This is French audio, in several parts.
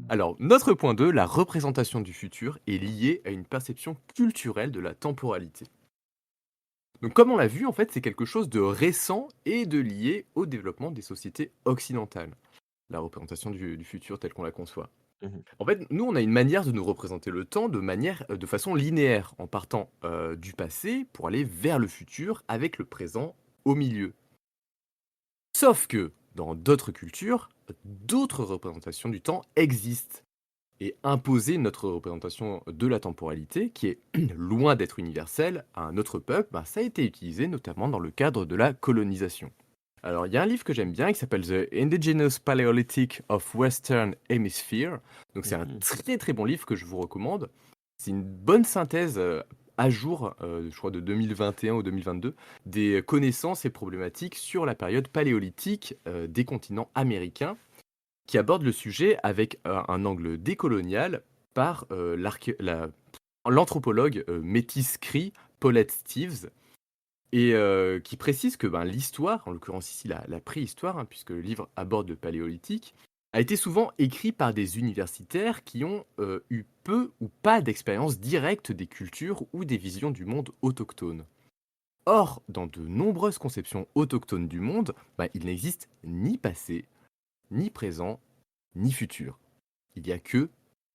Alors, notre point 2, la représentation du futur est liée à une perception culturelle de la temporalité. Donc, comme on l'a vu, en fait, c'est quelque chose de récent et de lié au développement des sociétés occidentales, la représentation du futur telle qu'on la conçoit. Mmh. En fait, nous, on a une manière de nous représenter le temps de façon linéaire, en partant du passé pour aller vers le futur avec le présent au milieu. Sauf que dans d'autres cultures, d'autres représentations du temps existent. Et imposer notre représentation de la temporalité, qui est loin d'être universelle, à un autre peuple, bah, ça a été utilisé notamment dans le cadre de la colonisation. Alors, il y a un livre que j'aime bien qui s'appelle The Indigenous Paleolithic of Western Hemisphere. Donc, c'est un Mmh. très très bon livre que je vous recommande. C'est une bonne synthèse à jour, je crois de 2021 ou 2022, des connaissances et problématiques sur la période paléolithique des continents américains qui aborde le sujet avec un angle décolonial par l'anthropologue métis Cree, Paulette Steves, et qui précise que ben, l'histoire, en l'occurrence ici la préhistoire, hein, puisque le livre aborde le paléolithique, a été souvent écrit par des universitaires qui ont eu peu ou pas d'expérience directe des cultures ou des visions du monde autochtone. Or, dans de nombreuses conceptions autochtones du monde, ben, il n'existe ni passé, ni présent, ni futur. Il y a que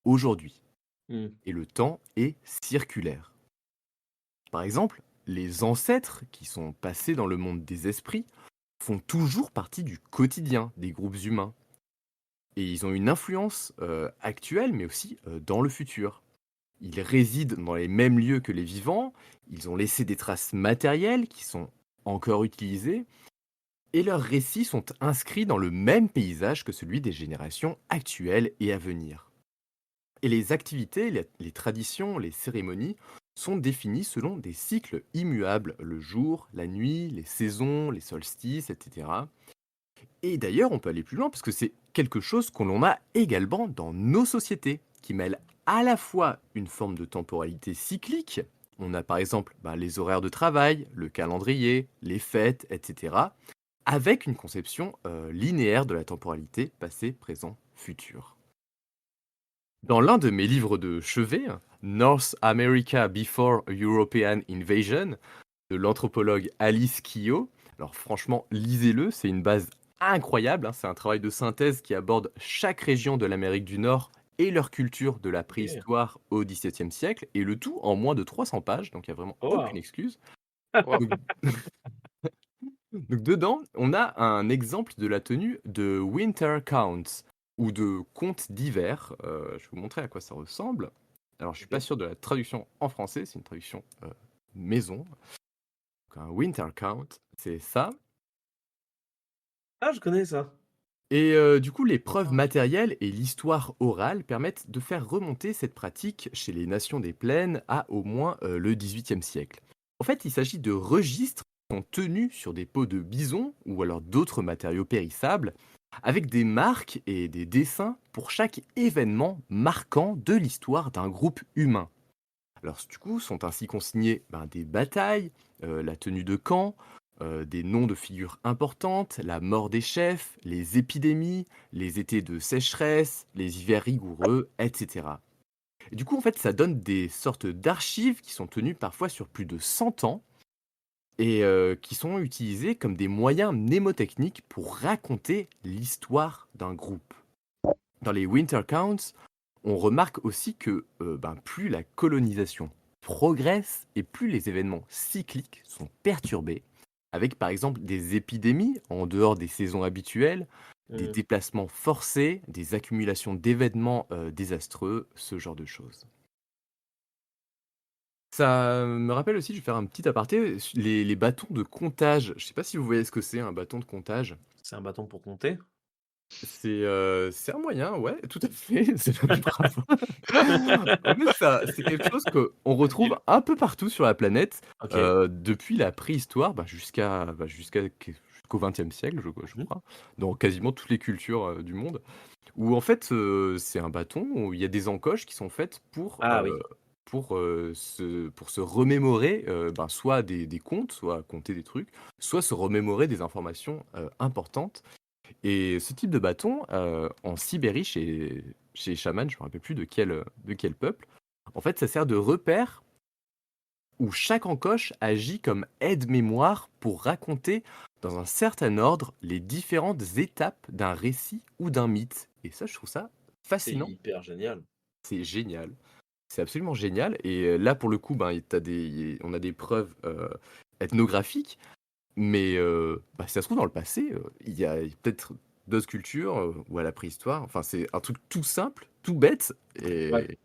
aujourd'hui. Mmh. Et le temps est circulaire. Par exemple, les ancêtres qui sont passés dans le monde des esprits font toujours partie du quotidien des groupes humains. Et ils ont une influence actuelle, mais aussi dans le futur. Ils résident dans les mêmes lieux que les vivants, ils ont laissé des traces matérielles qui sont encore utilisées, et leurs récits sont inscrits dans le même paysage que celui des générations actuelles et à venir. Et les activités, les traditions, les cérémonies sont définies selon des cycles immuables, le jour, la nuit, les saisons, les solstices, etc. Et d'ailleurs, on peut aller plus loin parce que c'est quelque chose qu'on l'on a également dans nos sociétés, qui mêle à la fois une forme de temporalité cyclique, on a par exemple les horaires de travail, le calendrier, les fêtes, etc., avec une conception linéaire de la temporalité passé, présent, futur. Dans l'un de mes livres de chevet, North America Before European Invasion, de l'anthropologue Alice Keogh, alors franchement, lisez-le, c'est une base incroyable, hein, c'est un travail de synthèse qui aborde chaque région de l'Amérique du Nord et leur culture de la OK. préhistoire au XVIIe siècle, et le tout en moins de 300 pages, donc il n'y a vraiment Oh aucune waouh! excuse. Waouh! Donc, donc dedans, on a un exemple de la tenue de Winter Counts, ou de contes d'hiver. Je vais vous montrer à quoi ça ressemble. Alors, je suis pas OK. sûr de la traduction en français, c'est une traduction maison. Donc, un Winter Count, c'est ça. Ah, je connais ça. Et du coup, les preuves D'accord. matérielles et l'histoire orale permettent de faire remonter cette pratique chez les nations des plaines à au moins le XVIIIe siècle. En fait, il s'agit de registres qui sont tenus sur des peaux de bison ou alors d'autres matériaux périssables, avec des marques et des dessins pour chaque événement marquant de l'histoire d'un groupe humain. Alors, du coup, sont ainsi consignés des batailles, la tenue de camp, des noms de figures importantes, la mort des chefs, les épidémies, les étés de sécheresse, les hivers rigoureux, etc. Et du coup, en fait, ça donne des sortes d'archives qui sont tenues parfois sur plus de 100 ans et qui sont utilisées comme des moyens mnémotechniques pour raconter l'histoire d'un groupe. Dans les Winter Counts, on remarque aussi que plus la colonisation progresse et plus les événements cycliques sont perturbés, avec par exemple des épidémies en dehors des saisons habituelles, des Mmh. déplacements forcés, des accumulations d'événements désastreux, ce genre de choses. Ça me rappelle aussi, je vais faire un petit aparté, les bâtons de comptage. Je ne sais pas si vous voyez ce que c'est un bâton de comptage. C'est un bâton pour compter? C'est un moyen, ouais, tout à fait, c'est bravo. En fait, ça c'est quelque chose qu'on retrouve Tranquille. un peu partout sur la planète, OK. depuis la préhistoire, jusqu'au XXe siècle, je Mmh. crois, dans quasiment toutes les cultures, du monde, où en fait, c'est un bâton où il y a des encoches qui sont faites Ah oui. pour se remémorer, soit des contes, soit compter des trucs, soit se remémorer des informations, importantes. Et ce type de bâton, en Sibérie, chez les chamans, je me rappelle plus de quel peuple, en fait, ça sert de repère où chaque encoche agit comme aide-mémoire pour raconter, dans un certain ordre, les différentes étapes d'un récit ou d'un mythe. Et ça, je trouve ça C'est fascinant. hyper génial. C'est génial. C'est absolument génial. Et là, pour le coup, ben, on a des preuves ethnographiques. Mais bah, si ça se trouve, dans le passé, il y a peut-être d'autres cultures ou à la préhistoire. Enfin, c'est un truc tout simple, tout bête. Ouais.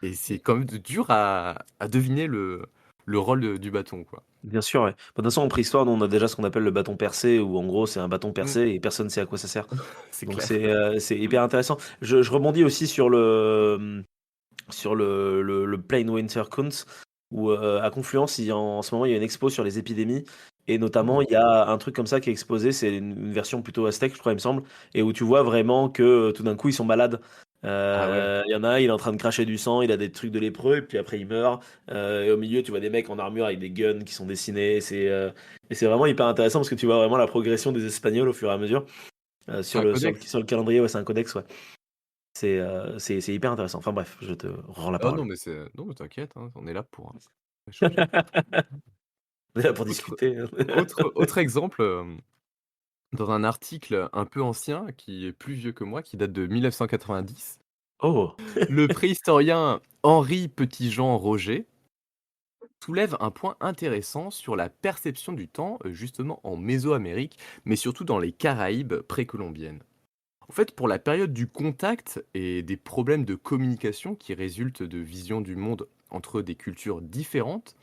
Et c'est quand même dur à deviner le rôle du bâton, quoi. Bien sûr, ouais. Bah, de toute façon, en préhistoire, nous, on a déjà ce qu'on appelle le bâton percé, où en gros, c'est un bâton Mm, percé et personne ne sait à quoi ça sert. c'est Donc clair. c'est hyper intéressant. Je rebondis aussi sur le Plain Winter Kunst, où à Confluence, en ce moment, il y a une expo sur les épidémies. Et notamment, Oh. il y a un truc comme ça qui est exposé, c'est une version plutôt aztèque, je crois, il me semble, et où tu vois vraiment que tout d'un coup, ils sont malades. Ah ouais. Il y en a un, il est en train de cracher du sang, il a des trucs de lépreux, et puis après, il meurt. Et au milieu, tu vois des mecs en armure avec des guns qui sont dessinés. Et c'est vraiment hyper intéressant parce que tu vois vraiment la progression des Espagnols au fur et à mesure. C'est un codex. Sur le calendrier, ouais, c'est un codex, ouais. C'est hyper intéressant. Enfin bref, je te rends la Oh parole. non, mais t'inquiète, hein, on est là pour échanger. On est là pour Autre, discuter, hein. autre exemple, dans un article un peu ancien, qui est plus vieux que moi, qui date de 1990, Oh! le préhistorien Henri Petitjean Roger soulève un point intéressant sur la perception du temps, justement en Mésoamérique, mais surtout dans les Caraïbes précolombiennes. En fait, pour la période du contact et des problèmes de communication qui résultent de visions du monde entre des cultures différentes,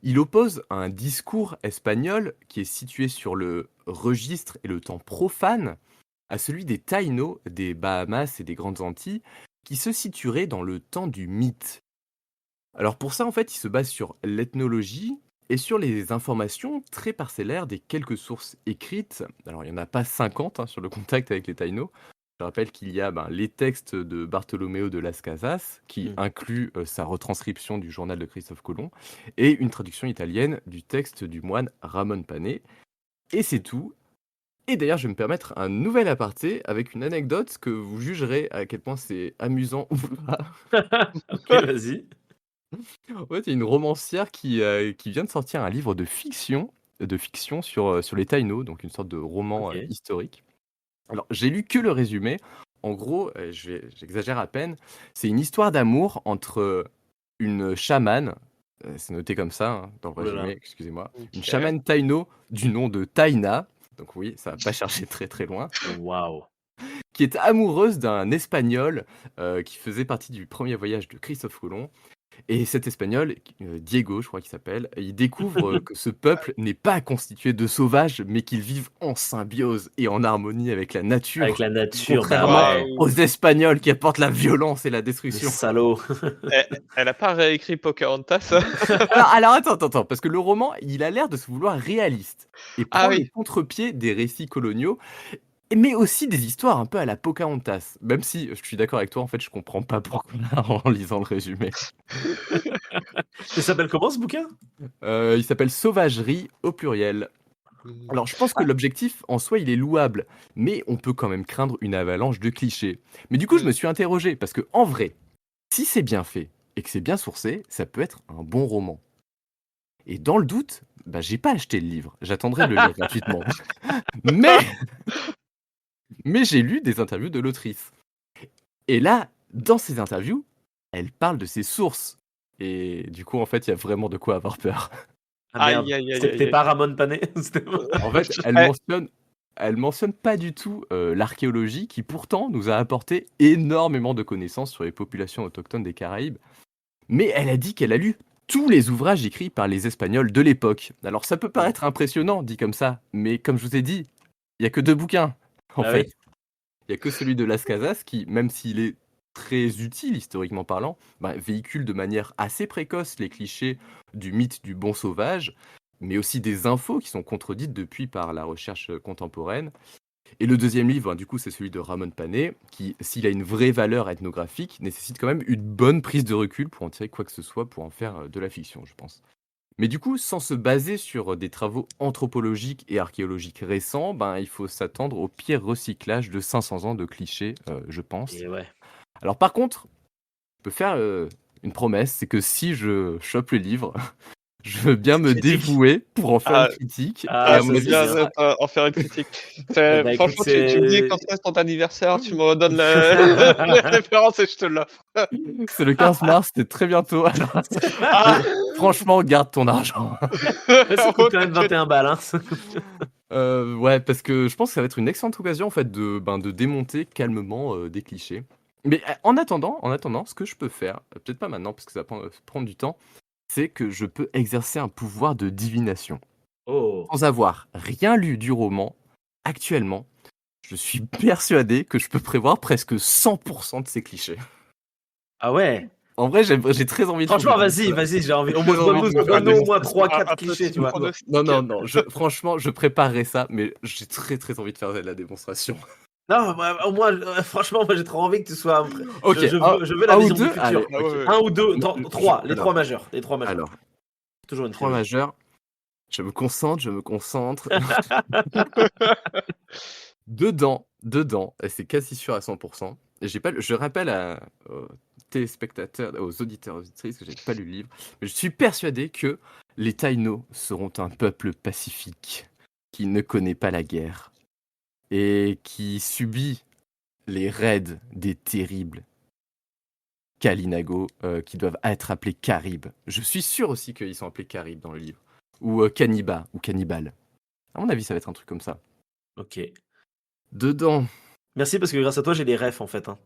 il oppose un discours espagnol qui est situé sur le registre et le temps profane à celui des Taïnos, des Bahamas et des Grandes Antilles, qui se situeraient dans le temps du mythe. Alors pour ça, en fait, il se base sur l'ethnologie et sur les informations très parcellaires des quelques sources écrites. Alors il n'y en a pas 50 hein, sur le contact avec les Taïnos. Je rappelle qu'il y a les textes de Bartolomeo de Las Casas, qui Mmh. inclut sa retranscription du journal de Christophe Colomb, et une traduction italienne du texte du moine Ramon Pane. Et c'est tout. Et d'ailleurs, je vais me permettre un nouvel aparté avec une anecdote que vous jugerez à quel point c'est amusant ou pas. OK, vas-y. En fait, il y a une romancière qui vient de sortir un livre de fiction sur les Taïnos, donc une sorte de roman OK. historique. Alors, j'ai lu que le résumé. En gros, j'exagère à peine. C'est une histoire d'amour entre une chamane, c'est noté comme ça hein, dans le Oh là résumé, là. excusez-moi, une OK. chamane taïno du nom de Taïna, donc oui, ça va pas chercher très très loin, Waouh! qui est amoureuse d'un Espagnol qui faisait partie du premier voyage de Christophe Colomb. Et cet Espagnol, Diego, je crois qu'il s'appelle, il découvre que ce peuple n'est pas constitué de sauvages, mais qu'ils vivent en symbiose et en harmonie avec la Avec nature, la nature, bah contrairement ouais, Waouh! aux Espagnols qui apportent la violence et la les destruction. salauds. Elle a pas réécrit Pocahontas? Alors attends, parce que le roman, il a l'air de se vouloir réaliste et Ah prend le oui. contre-pied des récits coloniaux, mais aussi des histoires un peu à la Pocahontas. Même si je suis d'accord avec toi, en fait, je comprends pas pourquoi en lisant le résumé. Ça s'appelle comment ce bouquin? Il s'appelle Sauvagerie au pluriel. Mmh. Alors, je pense que l'objectif en soi, il est louable, mais on peut quand même craindre une avalanche de clichés. Mais du coup, je me Mmh. suis interrogé, parce que en vrai, si c'est bien fait et que c'est bien sourcé, ça peut être un bon roman. Et dans le doute, bah, j'ai pas acheté le livre, j'attendrai de le lire gratuitement. Mais, mais j'ai lu des interviews de l'autrice. Et là, dans ces interviews, elle parle de ses sources. Et du coup, en fait, il y a vraiment de quoi avoir peur. Ah merde, Aïe, aïe, aïe, aïe, c'était aïe. pas Ramon Pané? C'était En fait, Eh, elle mentionne pas du tout l'archéologie qui pourtant nous a apporté énormément de connaissances sur les populations autochtones des Caraïbes. Mais elle a dit qu'elle a lu tous les ouvrages écrits par les Espagnols de l'époque. Alors ça peut Mmh. paraître impressionnant dit comme ça, mais comme je vous ai dit, il y a que 2 bouquins en Ah oui? fait. Il y a que celui de Las Casas qui, même s'il est très utile historiquement parlant, véhicule de manière assez précoce les clichés du mythe du bon sauvage, mais aussi des infos qui sont contredites depuis par la recherche contemporaine. Et le deuxième livre, du coup, c'est celui de Ramon Pane, qui, s'il a une vraie valeur ethnographique, nécessite quand même une bonne prise de recul pour en tirer quoi que ce soit, pour en faire de la fiction, je pense. Mais du coup, sans se baser sur des travaux anthropologiques et archéologiques récents, ben, il faut s'attendre au pire recyclage de 500 ans de clichés, je pense. Et ouais. Alors par contre, je peux faire une promesse, c'est que si je chope le livre, je veux bien me Critique. dévouer pour en faire Ah, une critique. Et Ah, à ça, mon c'est avis, c'est bien ce bien. sera... en faire une critique. Bah, écoute, Franchement, tu me dis quand c'est. c'est ton anniversaire, tu me redonnes les références et je te l'offre. c'est le 15 mars, c'est très bientôt. Alors, Ah franchement, garde ton argent. Ça coûte Oh, quand même t'inquiète. 21 balles. Hein. Ouais, parce que je pense que ça va être une excellente occasion en fait de démonter calmement des clichés. Mais en attendant, ce que je peux faire, peut-être pas maintenant parce que ça va prendre du temps, c'est que je peux exercer un pouvoir de divination. Oh. Sans avoir rien lu du roman, actuellement, je suis persuadé que je peux prévoir presque 100% de ces clichés. Ah ouais. En vrai, j'ai très envie de Franchement, faire ça. vas-y, j'ai envie. J'ai très envie de me faire une Donne-nous au moins démonstration. 3-4 Un clichés, petit tu vois. pronostic. Non. Franchement, je préparerai ça, mais j'ai très envie de faire la démonstration. Non, bah, au moins, franchement, moi j'ai trop envie que tu sois. Ok, Je veux la un ou vision du deux, futur. allez, Ah ok. ouais. Un ou deux, Je- 3, les alors, 3 majeurs. Les 3 majeurs. alors, Toujours une 3 trilogie. majeurs, je me concentre. Dedans, et c'est quasi sûr à 100%. Et je rappelle aux téléspectateurs, aux auditeurs, aux auditrices que j'ai pas lu le livre, mais je suis persuadé que les Taïnos seront un peuple pacifique qui ne connaît pas la guerre et qui subit les raids des terribles Kalinago qui doivent être appelés Caribes. Je suis sûr aussi qu'ils sont appelés Caribes dans le livre. Ou Caniba, ou Cannibal. À mon avis, ça va être un truc comme ça. Ok. Dedans, Merci parce que grâce à toi, j'ai les refs en fait. Hein.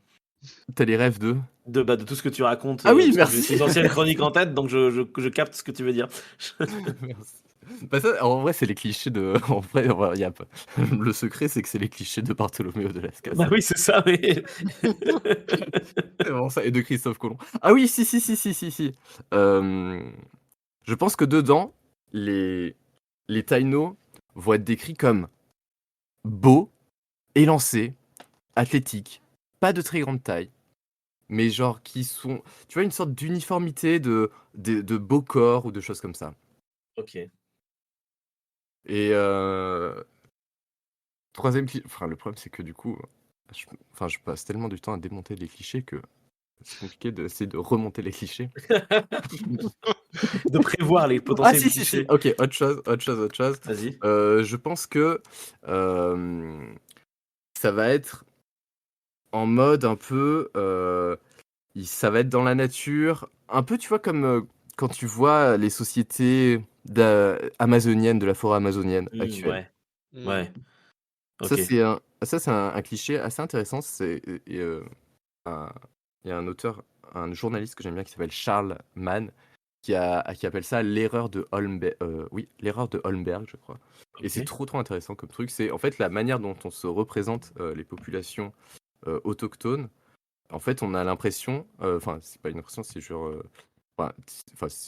t'as les rêves de... De tout ce que tu racontes. Ah oui, parce que j'ai merci. ces anciennes chroniques en tête, donc je capte ce que tu veux dire. Merci. Bah ça, en vrai, c'est les clichés de. En vrai, y a pas... Le secret, c'est que c'est les clichés de Bartholoméo de Las Casas. Bah oui, c'est ça, mais. C'est vraiment ça. Et de Christophe Colomb. Ah oui, si. Je pense que dedans, les Taïnos vont être décrits comme beaux, élancés, athlétiques, pas de très grande taille, mais genre qui sont. Tu vois, une sorte d'uniformité de beau corps ou de choses comme ça. Ok. Et troisième cliché. Enfin, le problème, c'est que du coup, je passe tellement du temps à démonter les clichés que c'est compliqué d'essayer de remonter les clichés. De prévoir les Ah, potentiels si. clichés. Ok, autre chose. Vas-y. Je pense que ça va être en mode un peu. Ça va être dans la nature. Un peu, tu vois, comme quand tu vois les sociétés amazoniennes, de la forêt amazonienne actuelle. Ouais. Ouais. Ça, Ok. c'est un cliché assez intéressant. Un- Il y a un auteur, un journaliste que j'aime bien qui s'appelle Charles Mann, qui appelle ça l'erreur de Holmberg. Oui, l'erreur de Holmberg, je crois. Et c'est Ok. trop intéressant comme truc. C'est en fait la manière dont on se représente les populations autochtones. En fait, on a l'impression, enfin, c'est pas une impression, c'est genre.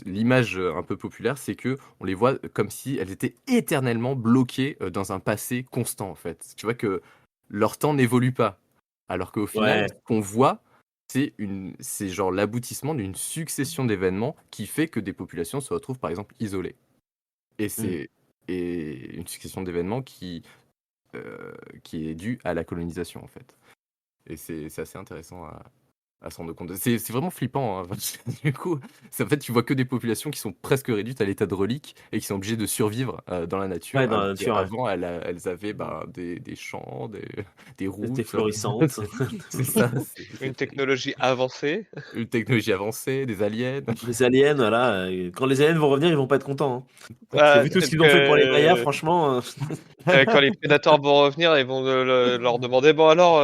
L'image un peu populaire, c'est que on les voit comme si elles étaient éternellement bloquées dans un passé constant, en fait. Tu vois que leur temps n'évolue pas. Alors qu'au final, Ouais. ce qu'on voit, c'est genre l'aboutissement d'une succession d'événements qui fait que des populations se retrouvent, par exemple, isolées. Et c'est et une succession d'événements qui est due à la colonisation, en fait. Et c'est assez intéressant à se rendre compte. C'est vraiment flippant, hein. Du coup, en fait, tu vois que des populations qui sont presque réduites à l'état de reliques et qui sont obligées de survivre dans la nature, Ouais, dans la alors nature, ouais. qu'avant, elles avaient des champs, des C'était routes. florissante. C'est ça, Une technologie avancée. une technologie avancée, des aliens. Les aliens, voilà. Quand les aliens vont revenir, ils vont pas être contents. Hein. J'ai Ah, vu tout ce qu'ils ont fait pour les Mayas, franchement. quand les prédateurs vont revenir, ils vont leur demander bon alors,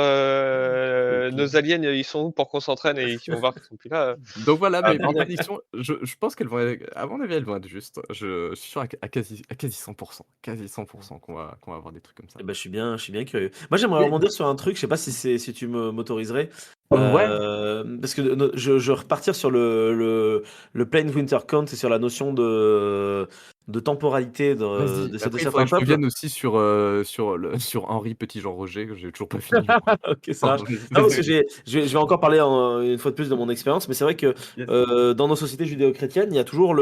nos aliens, ils sont où pour qu'on s'entraîne et qu'ils vont voir qu'ils sont plus là. Donc voilà, Ah, mes bordel. prédictions, je pense qu'elles vont être, à mon avis, elles vont être justes. Je suis sûr à quasi 100%, quasi 100% qu'on va avoir des trucs comme ça. Eh ben, je suis bien curieux. Moi, j'aimerais Mais rebondir sur un truc. Je sais pas si tu m'autoriserais. Ouais, Parce que je vais repartir sur le Plain Winter Count et sur la notion de temporalité vas-y. de Après, il faudrait certains que je peuples. revienne aussi sur Henri Petit-Jean-Roger, que j'ai toujours pas fini. Ok, ça marche. Pardon, vas-y, Non, parce que vas-y. je vais encore parler une fois de plus de mon expérience, mais c'est vrai que Yes. dans nos sociétés judéo-chrétiennes, il y a toujours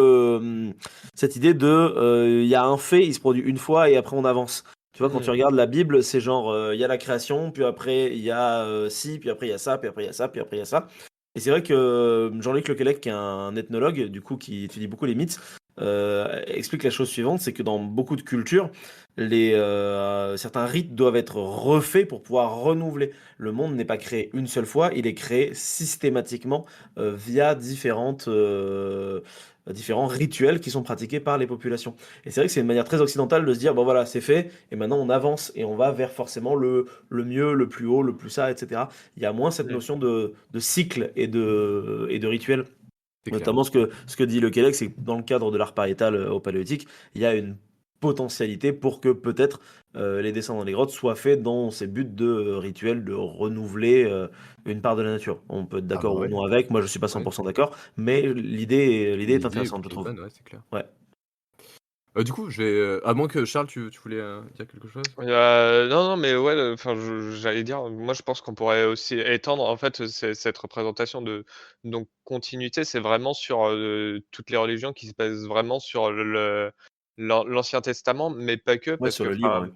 cette idée il y a un fait, il se produit une fois et après on avance. Tu vois, quand tu Hmm. regardes la Bible, c'est genre, il y a la création, puis après il y a ci, puis après il y a ça, puis après il y a ça, puis après il y a ça. Et c'est vrai que Jean-Luc Lequelec, qui est un ethnologue, du coup, qui étudie beaucoup les mythes, explique la chose suivante, c'est que dans beaucoup de cultures, certains rites doivent être refaits pour pouvoir renouveler. Le monde n'est pas créé une seule fois, il est créé systématiquement via différents rituels qui sont pratiqués par les populations. Et c'est vrai que c'est une manière très occidentale de se dire, bon voilà, c'est fait, et maintenant on avance et on va vers forcément le mieux, le plus haut, le plus ça, etc. Il y a moins cette Hmm. notion de cycle et de rituel. C'est clair. Notamment ce que dit Le Québec, c'est que dans le cadre de l'art pariétal au Paléolithique, il y a une potentialité pour que peut-être les dessins dans les grottes soient faits dans ces buts de rituel de renouveler une part de la nature. On peut être Ah bah d'accord ou ouais, non avec, moi je suis pas ouais. 100% d'accord, mais l'idée est L'idée intéressante, je est trouve. bonne, ouais, c'est clair. Ouais. Du coup, à moins que Charles, tu voulais dire quelque chose? Non, non, mais ouais, enfin, j'allais dire, moi je pense qu'on pourrait aussi étendre, en fait, cette représentation de donc continuité, c'est vraiment sur toutes les religions qui se basent vraiment sur l'Ancien Testament, mais pas que, Ouais, parce sur que le livre, enfin, ouais.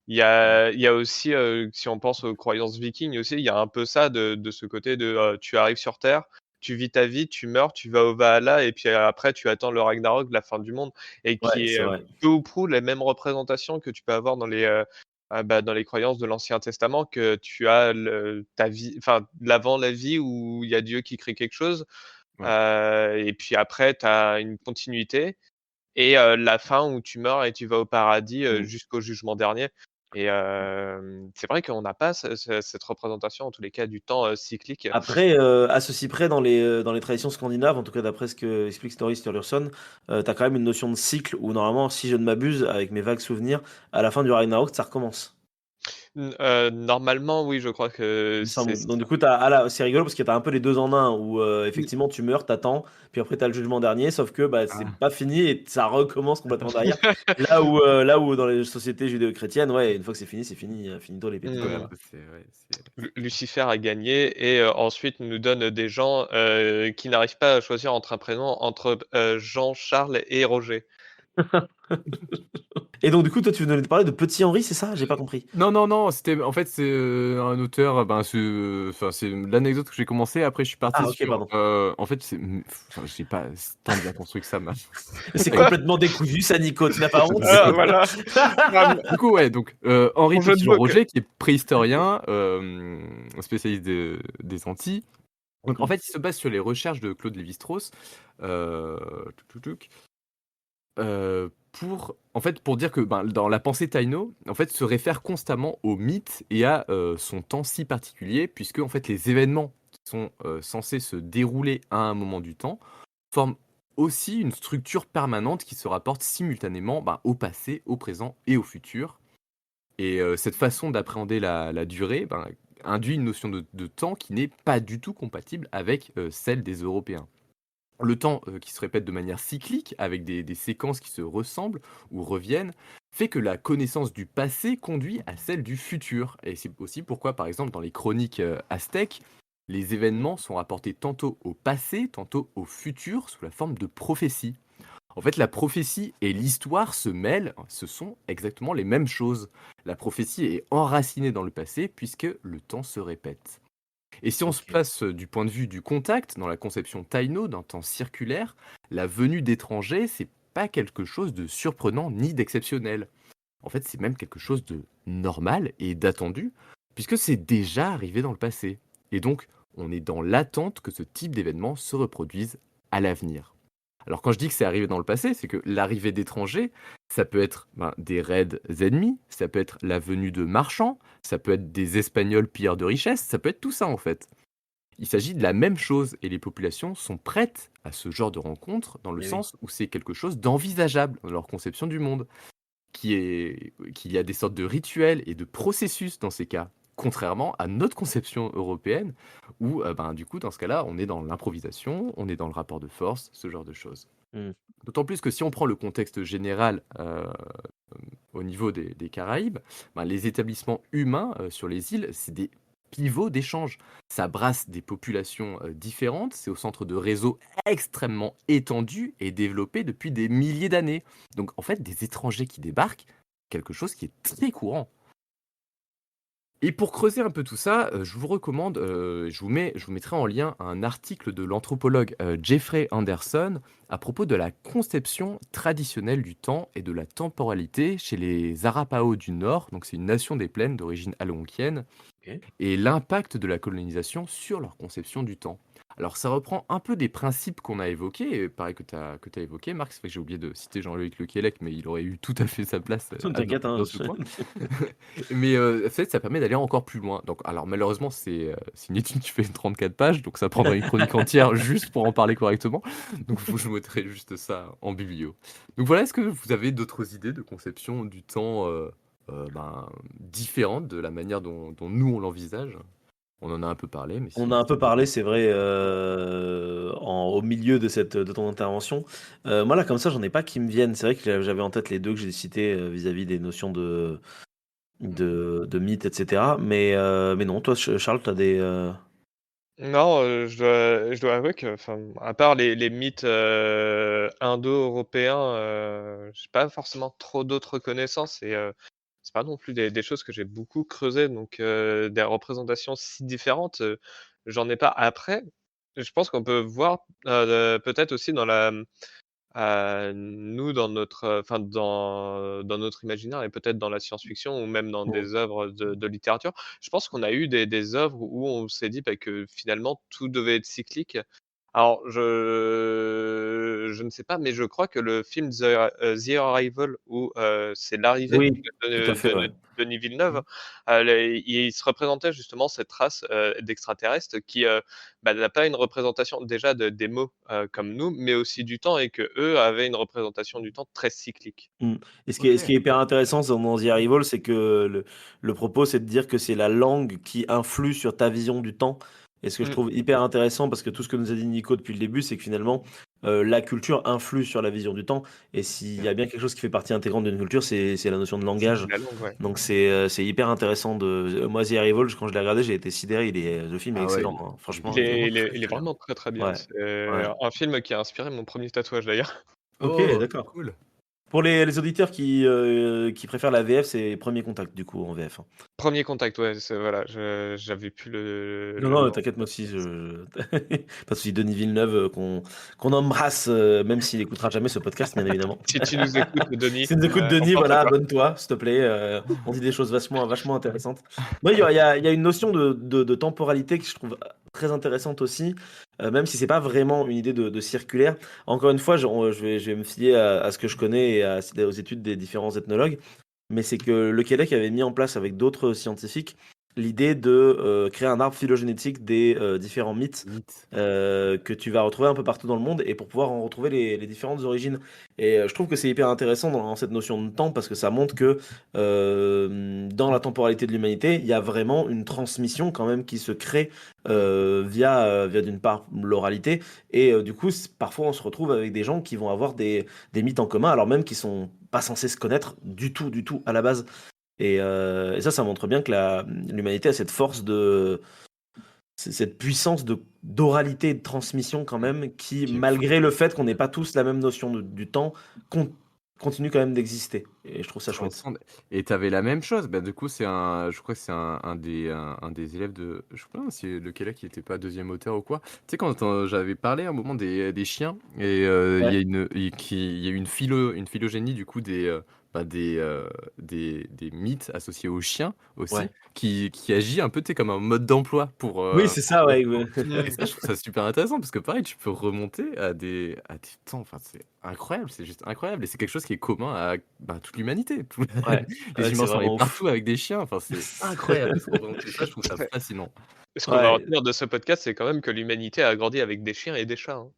il y a aussi, si on pense aux croyances vikings aussi, il y a un peu ça de ce côté de tu arrives sur Terre, tu vis ta vie, tu meurs, tu vas au Valhalla, et puis après tu attends le Ragnarok, la fin du monde, et Ouais, qui est c'est vrai. peu ou prou les mêmes représentations que tu peux avoir dans les croyances de l'Ancien Testament, que tu as ta vie, enfin l'avant la vie où il y a Dieu qui crée quelque chose, Ouais. et puis après tu as une continuité, et la fin où tu meurs et tu vas au paradis Mm. jusqu'au jugement dernier. Et c'est vrai qu'on n'a pas cette représentation, en tous les cas, du temps cyclique. Après, à ceci près, dans les traditions scandinaves, en tout cas d'après ce que explique Snorri Sturluson, t'as quand même une notion de cycle où normalement, si je ne m'abuse, avec mes vagues souvenirs, à la fin du Ragnarok, ça recommence. Normalement, oui, je crois que Il me c'est semble. Donc du ça. coup, c'est rigolo parce que t'as un peu les deux en un où effectivement tu meurs, t'attends, puis après t'as le jugement dernier, sauf que bah, c'est Ah. pas fini et ça recommence complètement derrière. Là où dans les sociétés judéo-chrétiennes, ouais, une fois que c'est fini, finito les petits Ouais, quoi. Hmm. ça, c'est ouais, Lucifer a gagné, et ensuite nous donne des gens qui n'arrivent pas à choisir entre un prénom entre Jean, Charles et Roger. Et donc du coup, toi tu venais de parler de Petit Henri, c'est ça? J'ai pas compris. Non, non, non, c'était en fait, c'est, un auteur, ben, enfin, c'est l'anecdote que j'ai commencé, après je suis parti Ah ok, sur, pardon. en fait, enfin, j'ai pas tant bien construit que ça, ma C'est complètement décousu ça, Nico, tu n'as pas honte? Ah, voilà. Du coup, ouais, donc Henri Mon jeu de mots que. Petit-Jean-Roger qui est préhistorien, spécialiste des Antilles. Donc en Mhm. fait, il se base sur les recherches de Claude Lévi-Strauss, heu, touc touc touc, pour dire que, ben, dans la pensée taïno, en fait, se réfère constamment au mythe et à, son temps si particulier puisque, en fait, les événements qui sont, censés se dérouler à un moment du temps forment aussi une structure permanente qui se rapporte simultanément, ben, au passé, au présent et au futur. Et cette façon d'appréhender la durée, ben, induit une notion de temps qui n'est pas du tout compatible avec, celle des Européens. Le temps, qui se répète de manière cyclique, avec des séquences qui se ressemblent ou reviennent, fait que la connaissance du passé conduit à celle du futur. Et c'est aussi pourquoi, par exemple, dans les chroniques, aztèques, les événements sont rapportés tantôt au passé, tantôt au futur, sous la forme de prophéties. En fait, la prophétie et l'histoire se mêlent, ce sont exactement les mêmes choses. La prophétie est enracinée dans le passé puisque le temps se répète. Et si on se Ok. place du point de vue du contact, dans la conception taïno d'un temps circulaire, la venue d'étrangers, c'est pas quelque chose de surprenant ni d'exceptionnel. En fait, c'est même quelque chose de normal et d'attendu, puisque c'est déjà arrivé dans le passé. Et donc, on est dans l'attente que ce type d'événement se reproduise à l'avenir. Alors quand je dis que c'est arrivé dans le passé, c'est que l'arrivée d'étrangers, ça peut être ben, des raids ennemis, ça peut être la venue de marchands, ça peut être des Espagnols pilleurs de richesses, ça peut être tout ça en fait. Il s'agit de la même chose et les populations sont prêtes à ce genre de rencontre dans le Eh oui. sens où c'est quelque chose d'envisageable dans leur conception du monde, qu'il y a des sortes de rituels et de processus dans ces cas. contrairement à notre conception européenne où, ben, du coup, dans ce cas-là, on est dans l'improvisation, on est dans le rapport de force, ce genre de choses. Mmh. D'autant plus que si on prend le contexte général, au niveau des Caraïbes, ben, les établissements humains, sur les îles, c'est des pivots d'échange. Ça brasse des populations, différentes, c'est au centre de réseaux extrêmement étendus et développés depuis des milliers d'années. Donc en fait, des étrangers qui débarquent, quelque chose qui est très courant. Et pour creuser un peu tout ça, je vous recommande, je vous mettrai en lien un article de l'anthropologue, Jeffrey Anderson à propos de la conception traditionnelle du temps et de la temporalité chez les Arapaho du Nord, donc c'est une nation des plaines d'origine algonquienne, OK. et l'impact de la colonisation sur leur conception du temps. Alors ça reprend un peu des principes qu'on a évoqués, et pareil que tu as évoqué Marc, c'est vrai que j'ai oublié de citer Jean-Loïc Lequelec, mais il aurait eu tout à fait sa place, T'inquiète, hein, dans ce point. Mais en fait, ça permet d'aller encore plus loin. Donc alors malheureusement, c'est une étude qui fait 34 pages, donc ça prendrait une chronique entière juste pour en parler correctement. Donc faut que je mettrai juste ça en biblio. Donc voilà, est-ce que vous avez d'autres idées de conception du temps, ben, différentes de la manière dont nous on l'envisage? On en a un peu parlé, mais On si a un si peu vous avez parlé, c'est vrai, au milieu de ton intervention. Moi, là, comme ça, j'en ai pas qui me viennent. C'est vrai que j'avais en tête les deux que j'ai cités vis-à-vis des notions de mythes, etc. Mais non, toi, Charles, tu as des. Non, je dois avouer que, enfin, à part les mythes, indo-européens, j'ai pas forcément trop d'autres connaissances et c'est pas non plus des choses que j'ai beaucoup creusées donc des représentations si différentes, j'en ai pas. Après, je pense qu'on peut voir, peut-être aussi dans la, nous, dans notre, enfin, dans notre imaginaire et peut-être dans la science-fiction ou même dans Mm. des œuvres de littérature. Je pense qu'on a eu des œuvres où on s'est dit, bah, que finalement tout devait être cyclique. Alors je ne sais pas, mais je crois que le film The Arrival où, c'est l'arrivée Oui, tout à fait, ouais. de Denis Villeneuve, Mmh. les il se représentait justement cette race, d'extraterrestres qui, bah, n'a pas une représentation déjà des mots, comme nous, mais aussi du temps et qu'eux avaient une représentation du temps très cyclique. Mm. Et ce qui OK. est hyper intéressant dans The Arrival, c'est que le propos, c'est de dire que c'est la langue qui influe sur ta vision du temps. Et ce que je Mmh, trouve hyper intéressant, parce que tout ce que nous a dit Nico depuis le début, c'est que finalement, la culture influe sur la vision du temps. Et s'il y mmh. a bien quelque chose qui fait partie intégrante d'une culture, c'est la notion de C'est langage. la langue, ouais. Donc c'est hyper intéressant moi, The Arrival, quand je l'ai regardé, j'ai été sidéré. Le film est Ah ouais, excellent, hein. il est Franchement, Il est vraiment il est très, il est très bien. vraiment très, très bien. ouais, C'est ouais. un film qui a inspiré mon premier tatouage d'ailleurs. Ok, Oh, d'accord. cool. Pour les auditeurs qui préfèrent la VF, c'est Premier Contact, du coup, en VF, hein. Premier contact, ouais, c'est voilà, j'avais plus Non, le non, nom. t'inquiète, moi aussi, pas de souci. Denis Villeneuve, qu'on embrasse, même s'il écoutera jamais ce podcast, bien évidemment. Si tu nous écoutes, Denis, Si tu nous écoutes, on Denis, pense à voilà, toi. abonne-toi, s'il te plaît. On dit des choses vachement intéressantes. Moi, il y a une notion de temporalité que je trouve très intéressante aussi, même si c'est pas vraiment une idée de circulaire. Encore une fois, je vais me fier à ce que je connais et aux études des différents ethnologues, mais c'est que le Québec avait mis en place avec d'autres scientifiques l'idée de créer un arbre phylogénétique des différents mythes Mythe. que tu vas retrouver un peu partout dans le monde et pour pouvoir en retrouver les différentes origines. Et je trouve que c'est hyper intéressant dans cette notion de temps parce que ça montre que dans la temporalité de l'humanité, il y a vraiment une transmission quand même qui se crée via d'une part l'oralité et du coup parfois on se retrouve avec des gens qui vont avoir des mythes en commun alors même qu'ils sont pas censés se connaître du tout à la base. Et ça montre bien que l'humanité a cette force cette puissance d'oralité et de transmission quand même, qui, Qui est fou. malgré le fait qu'on n'ait pas tous la même notion du temps, continue quand même d'exister. Et je trouve ça chouette. Transcende. Et tu avais la même chose. Bah, du coup, je crois que c'est un des élèves de. Je sais pas si lequel qui était pas deuxième auteur ou quoi. Tu sais, quand j'avais parlé à un moment des chiens, et il Ouais, y a il y a une phylogénie du coup bah, des mythes associés aux chiens ouais. aussi, qui agit un peu, tu sais, comme un mode d'emploi Oui, c'est pour ça, ouais. Ouais. et ça, je trouve ça super intéressant parce que pareil, tu peux remonter à des temps, enfin, c'est incroyable, c'est juste incroyable et c'est quelque chose qui est commun à, bah, toute l'humanité. Ouais, Les ouais, humains c'est sont allés vraiment ouf. partout avec des chiens, enfin, c'est incroyable de se représenter ça, je trouve ça fascinant. Ce qu'on va Ouais, retenir de ce podcast, c'est quand même que l'humanité a grandi avec des chiens et des chats, hein.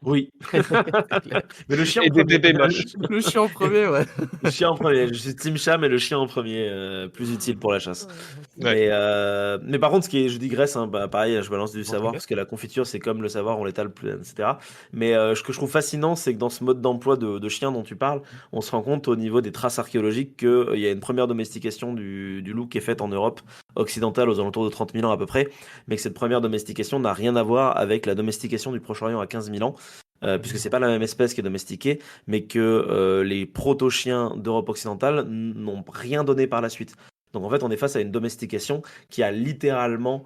Oui. C'est clair. Mais le chien en Et des premier. bébés moches. Le chien en premier, ouais. Le chien en premier. Je suis team chat, mais le chien en premier, plus utile pour la chasse. Ouais. Mais par contre, je digresse, hein, bah, pareil, je balance du Bon, savoir t'inquiète. parce que la confiture, c'est comme le savoir, on l'étale plus, etc. Mais ce que je trouve fascinant, c'est que dans ce mode d'emploi de chien dont tu parles, on se rend compte au niveau des traces archéologiques qu'il y a une première domestication du loup qui est faite en Europe occidentale aux alentours de 30 000 ans à peu près, mais que cette première domestication n'a rien à voir avec la domestication du Proche-Orient à 15 000 ans. Puisque c'est pas la même espèce qui est domestiquée, mais que les proto-chiens d'Europe occidentale n'ont rien donné par la suite. Donc en fait, on est face à une domestication qui a littéralement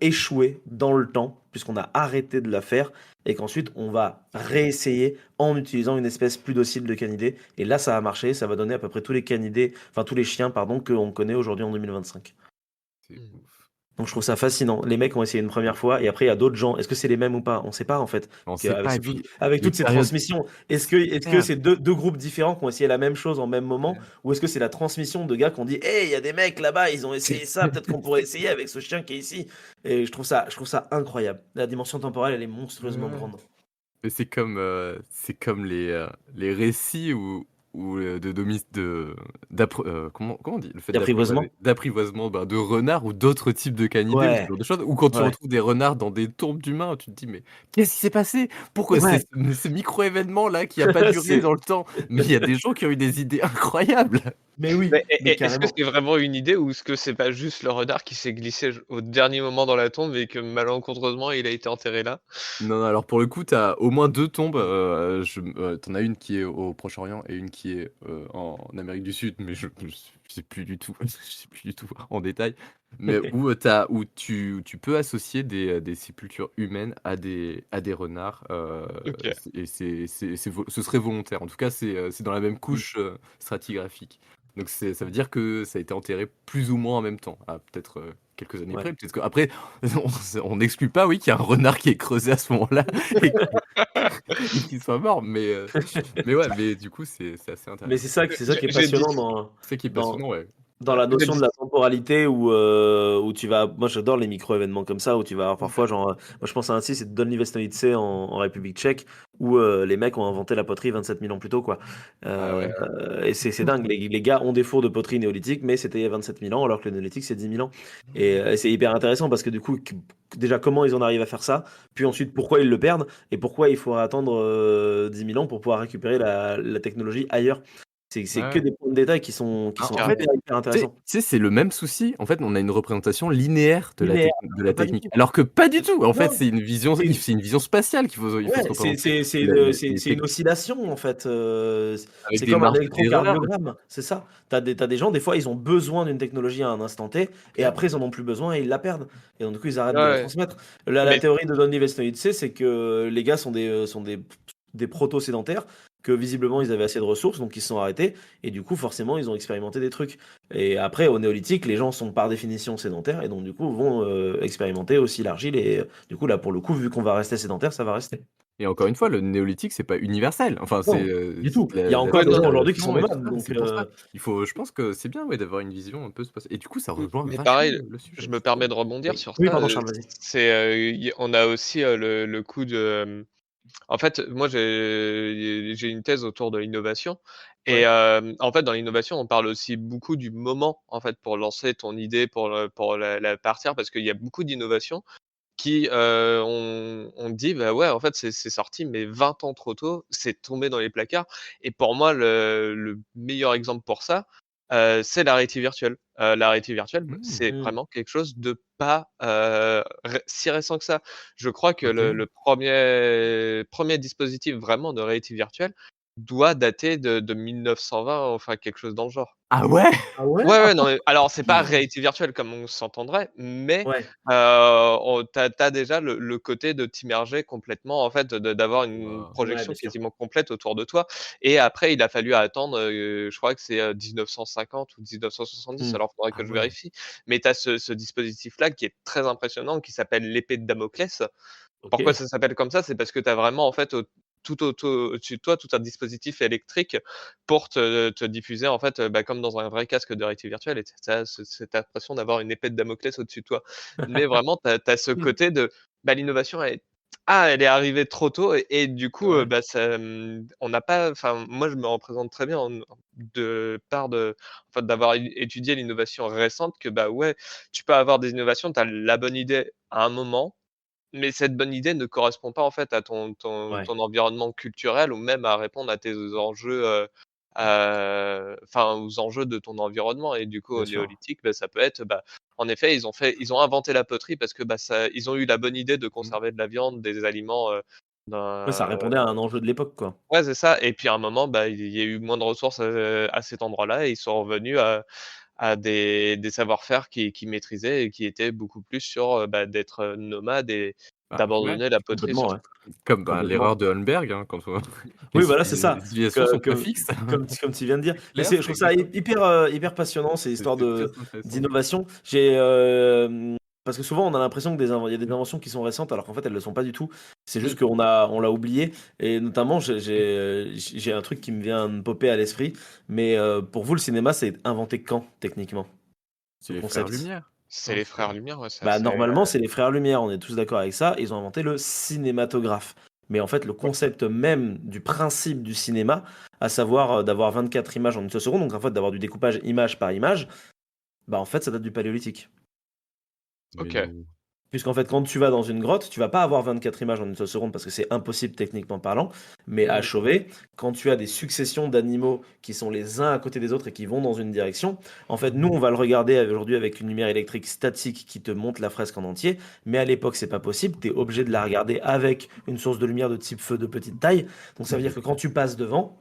échoué dans le temps, puisqu'on a arrêté de la faire, et qu'ensuite on va réessayer en utilisant une espèce plus docile de canidés. Et là, ça a marché, ça va donner à peu près tous les canidés, enfin tous les chiens, pardon, qu'on connaît aujourd'hui en 2025. C'est Mm. ouf. Donc je trouve ça fascinant. Les mecs ont essayé une première fois et après il y a d'autres gens. Est-ce que c'est les mêmes ou pas? On sait pas en fait. On Parce sait pas, et puis avec les toutes ces périodes, transmissions, c'est est-ce que clair. c'est deux groupes différents qui ont essayé la même chose en même moment Ouais. ou est-ce que c'est la transmission de gars qui ont dit hey, il y a des mecs là-bas, ils ont essayé ça, peut-être qu'on pourrait essayer avec ce chien qui est ici. Et je trouve ça incroyable. La dimension temporelle, elle est monstrueusement Ouais. grande. Et c'est comme les récits ou comment on dit? Le fait D'apprivoisement? d'apprivoisement, ben, de renards ou d'autres types de canidés ou ce Ouais, genre de choses, ou quand tu ouais, retrouves des renards dans des tombes d'humains, tu te dis: «Mais qu'est-ce qui s'est passé? Pourquoi c'est ouais. ce micro-événement là qui a pas duré C'est... dans le temps?» Mais il y a des gens qui ont eu des idées incroyables! Mais oui, Mais mais est-ce que carrément. c'est vraiment une idée ou est-ce que c'est pas juste le renard qui s'est glissé au dernier moment dans la tombe et que malencontreusement il a été enterré là? Non, non, alors pour le coup, tu as au moins 2 tombes, tu en as une qui est au Proche-Orient et une qui est, en Amérique du Sud, mais je sais plus du tout, je sais plus du tout en détail, mais où tu peux associer des sépultures humaines à des renards, OK. ce serait volontaire. En tout cas, c'est dans la même Mm. couche, stratigraphique. Donc ça veut dire que ça a été enterré plus ou moins en même temps, à peut-être, quelques années Ouais. près. Peut-être qu'après on n'exclut pas, oui, qu'il y a un renard qui est creusé à ce moment-là et qui et qu'il soit mort, mais ouais, mais du coup, c'est assez Mais intéressant. c'est ça qui est J'ai dit passionnant C'est ça qui est dans, passionnant, ouais. dans la j'ai notion de dit la temporalité où tu vas. Moi, j'adore les micro-événements comme ça où tu vas avoir parfois, genre, moi, je pense à un site, c'est Donny Vesnovice en République tchèque où les mecs ont inventé la poterie 27 000 ans plus tôt, quoi. Ah Euh, ouais. et c'est dingue. Les gars ont des fours de poterie néolithique, mais c'était il y a 27 000 ans alors que le néolithique, c'est 10 000 ans. Et c'est hyper intéressant parce que du coup, déjà, comment ils en arrivent à faire ça, puis ensuite, pourquoi ils le perdent et pourquoi il faut attendre 10 000 ans pour pouvoir récupérer la technologie ailleurs. Ouais, C'est que ouais. des points de détail qui En sont en fait, carrément. hyper, hyper tu sais intéressants. tu sais, c'est le même souci. En fait, on a une représentation linéaire Linéaire, de que la pas du technique, tout. alors que pas du tout. En fait, Non, c'est une, c'est une vision spatiale il faut se ouais, représenter. Les c'est une tec oscillation en fait. avec C'est des comme un marges d'erreur. électrocardiogramme, c'est ça. T'as des gens, des fois, ils ont besoin d'une technologie à un instant T, et Clairement. après, ils en ont plus besoin et ils la perdent. Et donc, du coup, ils arrêtent Ouais, de la ouais. transmettre. La Mais théorie de Donny Vesnovice, c'est que les gars sont des proto-sédentaires, que visiblement, ils avaient assez de ressources, donc ils se sont arrêtés, et du coup, forcément, ils ont expérimenté des trucs. Et après, au néolithique, les gens sont par définition sédentaires, et donc, du coup, vont expérimenter aussi l'argile, et du coup, là, pour le coup, vu qu'on va rester sédentaire, ça va rester. Et encore une fois, le néolithique, c'est pas universel. Enfin, Non, du tout. c'est Il y a la encore ouais, des non, gens non. aujourd'hui qui sont civilisation et tout nomades, ça. donc C'est pour ça. Je pense que c'est bien, ouais, d'avoir une vision un peu spatiale et du coup, ça rejoint Mais vachement pareil, le je sujet. me C'est trop permets bien. de rebondir oui. sur Oui, ça, pardon, Charles, vas-y. on a aussi, le coup de, en fait, moi j'ai une thèse autour de l'innovation et Ouais. en fait, dans l'innovation, on parle aussi beaucoup du moment, en fait, pour lancer ton idée, pour la partir parce qu'il y a beaucoup d'innovations qui, on dit: «Bah, ouais, en fait, c'est sorti, mais 20 ans trop tôt, c'est tombé dans les placards» et pour moi, le meilleur exemple pour ça, c'est la réalité virtuelle. La réalité virtuelle, Mmh, c'est Mmh. vraiment quelque chose de pas, ré si récent que ça. Je crois que OK. le 1er dispositif vraiment de réalité virtuelle doit dater de 1920, enfin quelque chose dans le genre. Ah ouais? Ah ouais? Ouais, ouais, non, mais alors c'est pas réalité virtuelle comme on s'entendrait, mais Ouais. on tu déjà le côté de t'immerger complètement, en fait, d'avoir une Waouh. Ouais, projection bien sûr. quasiment complète autour de toi et après il a fallu attendre, je crois que c'est, 1950 ou 1970, Mmh. alors faudrait Ah que je ouais. vérifie, mais tu as ce dispositif-là qui est très impressionnant, qui s'appelle l'épée de Damoclès. Pourquoi OK. ça s'appelle comme ça? C'est parce que tu as vraiment en fait tout au-dessus de toi, tout un dispositif électrique pour te diffuser en fait, bah, comme dans un vrai casque de réalité virtuelle et tu as cette impression d'avoir une épée de Damoclès au-dessus de toi. Mais vraiment tu as ce Mmh. côté de, bah, l'innovation elle est Ah, elle est arrivée trop tôt et du coup, Ouais. bah, ça, on n'a pas enfin, moi, je me représente très bien d'avoir étudié l'innovation récente que, bah, ouais, tu peux avoir des innovations, tu as la bonne idée à un moment, mais cette bonne idée ne correspond pas, en fait, à Ouais, ton environnement culturel ou même à répondre à tes enjeux, enfin, aux enjeux de ton environnement et du coup, bien au sûr. néolithique, bah, ça peut être, bah, en effet, ils ont inventé la poterie parce que, bah, ils ont eu la bonne idée de Mmh. conserver de la viande, des aliments, Ouais, ça dans répondait à un enjeu de l'époque, quoi. ouais, c'est ça et puis à un moment, bah, il y a eu moins de ressources, à cet endroit-là et ils sont revenus à des savoir-faire qu'ils maîtrisaient et qui étaient beaucoup plus sur, bah, d'être, nomades et Ah ouais, d'abandonner la poterie Complètement, sur ouais, comme, complètement. l'erreur de Holmberg, hein, quand Oui, voilà, c'est ça. les civilisations Que sont pas que fixes. comme tu viens de dire. Mais Hitler, je c'est trouve ça exactement hyper passionnant ces histoires c'est très de intéressant. d'innovation. Parce que souvent on a l'impression il y a des inventions qui sont récentes alors qu'en fait elles le sont pas du tout. C'est Mmh. juste on l'a oublié et notamment j'ai un truc qui me vient de popper à l'esprit. Mais pour vous le cinéma c'est inventé quand techniquement? C'est Le les frères concept? Lumière, C'est non, les c'est pas frères Lumière, ouais, c'est Bah, assez, normalement, c'est les frères Lumière, on est tous d'accord avec ça. Ils ont inventé le cinématographe. Mais en fait, le ouais. concept même du principe du cinéma, à savoir d'avoir 24 images en une seule seconde, donc en fait d'avoir du découpage image par image, bah en fait ça date du Paléolithique. mais OK. non. Puisqu'en fait, quand tu vas dans une grotte, tu vas pas avoir 24 images en une seule seconde parce que c'est impossible techniquement parlant. Mais à Mmh. Chauvet, quand tu as des successions d'animaux qui sont les uns à côté des autres et qui vont dans une direction, en fait, nous, on va le regarder aujourd'hui avec une lumière électrique statique qui te montre la fresque en entier. Mais à l'époque, c'est pas possible. Tu es obligé de la regarder avec une source de lumière de type feu de petite taille. Donc ça veut dire que quand tu passes devant,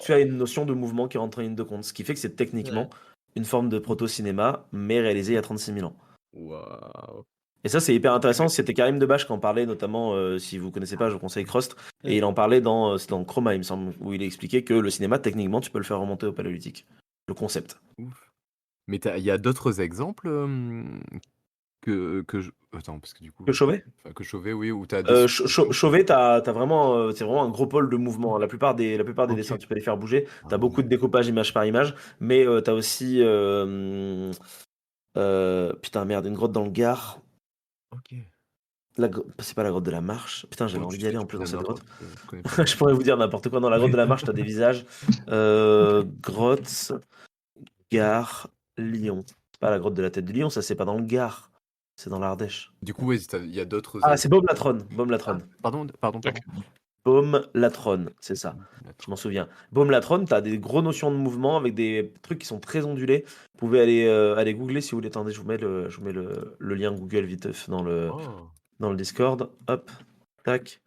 tu as une notion de mouvement qui rentre en ligne de compte. Ce qui fait que c'est Mmh. techniquement une forme de proto-cinéma, mais réalisé il y a 36 000 ans. Waouh! Et ça, c'est hyper intéressant. OK. C'était Karim Debache qui en parlait, notamment, si vous connaissez pas, je vous conseille Crust. Et Mmh. il en parlait c'est dans Chroma, il me semble, où il expliquait que le cinéma, techniquement, tu peux le faire remonter au Paléolithique. Le concept. Ouf. Mais il y a d'autres exemples, que je attends, parce que du coup, Que Chauvet? enfin, que Chauvet, oui, où tu as des successions comme Chauvet, t'as vraiment, c'est vraiment un gros pôle de mouvement. La plupart des dessins, OK. tu peux les faire bouger. Ah T'as beaucoup ouais. de découpage image par image. Mais t'as aussi, putain, merde, une grotte dans le Gard. OK. C'est pas la grotte de la Marche. Putain, j'avais Oh, envie tu d'y aller sais, en tu plus peux dans dire cette grotte. n'importe quoi, je connais pas. Je pourrais vous dire n'importe quoi. Dans la grotte de la Marche, t'as des visages. Grotte, Gare, Lyon. C'est pas la grotte de la tête de lion, ça c'est pas dans le Gard. C'est dans l'Ardèche. Du coup, ouais, il y a d'autres Ah, c'est exemples. Baume-la-Trône. Ah, Baume-la-Trône. OK. pardon. Baume-la-Trône, c'est ça. Je m'en D'accord. souviens. Baume-la-Trône, t'as des gros notions de mouvement avec des trucs qui sont très ondulés. Vous pouvez aller googler si vous voulez. Attendez, je vous mets le lien Google vite Oh! dans le Discord. Hop, tac.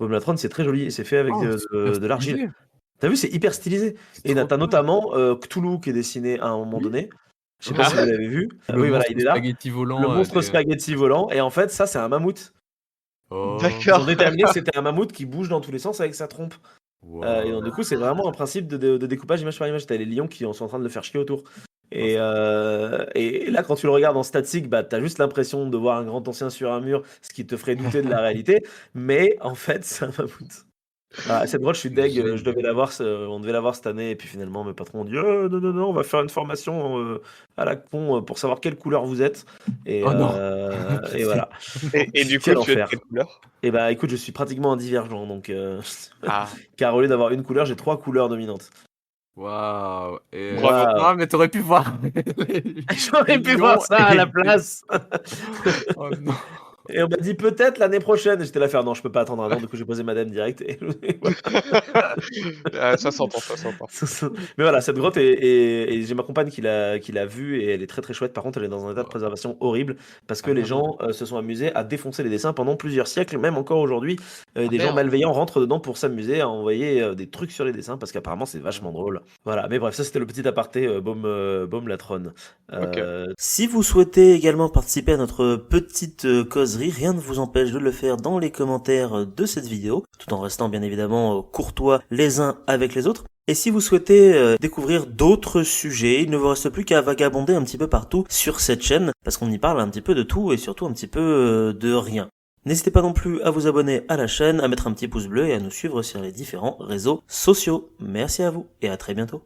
Baume-la-Trône, c'est très joli et c'est fait avec Oh, c'est super de l'argile. stylisé! T'as vu, c'est hyper stylisé. C'est Et trop t'as cool! notamment Cthulhu qui est dessiné à un moment Oui! donné. Je sais pas Ah si vous ouais? l'avez vu. Le Oui, voilà, monstre il est là. spaghetti Le volant, monstre spaghetti volant. Et en fait, ça, c'est un mammouth. oh! Ils ont D'accord. déterminé que c'était un mammouth qui bouge dans tous les sens avec sa trompe. Et donc, du coup, c'est Ah! vraiment un principe de découpage image par image. T'as les lions qui sont en train de le faire chier autour. Oh, Et là, quand tu le regardes en statique, bah, t'as juste l'impression de voir un grand ancien sur un mur, ce qui te ferait douter de la réalité. Mais en fait, c'est un mammouth. Voilà, cette grotte, je suis c'est deg. génial. On devait l'avoir cette année. Et puis finalement, mes patrons ont dit non, non, non, on va faire une formation à la con pour savoir quelle couleur vous êtes. Oh non! Et Pitié. voilà. Non. Et du coup, Quel tu es de quelle enfer. couleur? Et bah écoute, je suis pratiquement un divergent. Donc, Ah, car au lieu d'avoir une couleur, j'ai 3 couleurs dominantes. Waouh! Et bravo. Waouh. ah, mais tu aurais pu voir les J'aurais pu voir lions ça à la place. oh non! Et on m'a dit peut-être l'année prochaine. Et j'étais là à faire non, je peux pas attendre un an. Du coup, j'ai posé madame direct. Et voilà. Ah, ça s'entend, ça s'entend. Mais voilà, cette grotte, et j'ai ma compagne qui l'a vue et elle est très très chouette. Par contre, elle est dans un état de Waouh! préservation horrible parce que Ah les merde! gens se sont amusés à défoncer les dessins pendant plusieurs siècles, même encore aujourd'hui. Ah Des gens merde! malveillants rentrent dedans pour s'amuser à envoyer des trucs sur les dessins parce qu'apparemment c'est vachement Ah. drôle. Voilà, mais bref, ça c'était le petit aparté Baume la Trône. OK. Si vous souhaitez également participer à notre petite causerie, rien ne vous empêche de le faire dans les commentaires de cette vidéo, tout en restant bien évidemment courtois les uns avec les autres. Et si vous souhaitez découvrir d'autres sujets, il ne vous reste plus qu'à vagabonder un petit peu partout sur cette chaîne, parce qu'on y parle un petit peu de tout et surtout un petit peu de rien. N'hésitez pas non plus à vous abonner à la chaîne, à mettre un petit pouce bleu et à nous suivre sur les différents réseaux sociaux. Merci à vous et à très bientôt.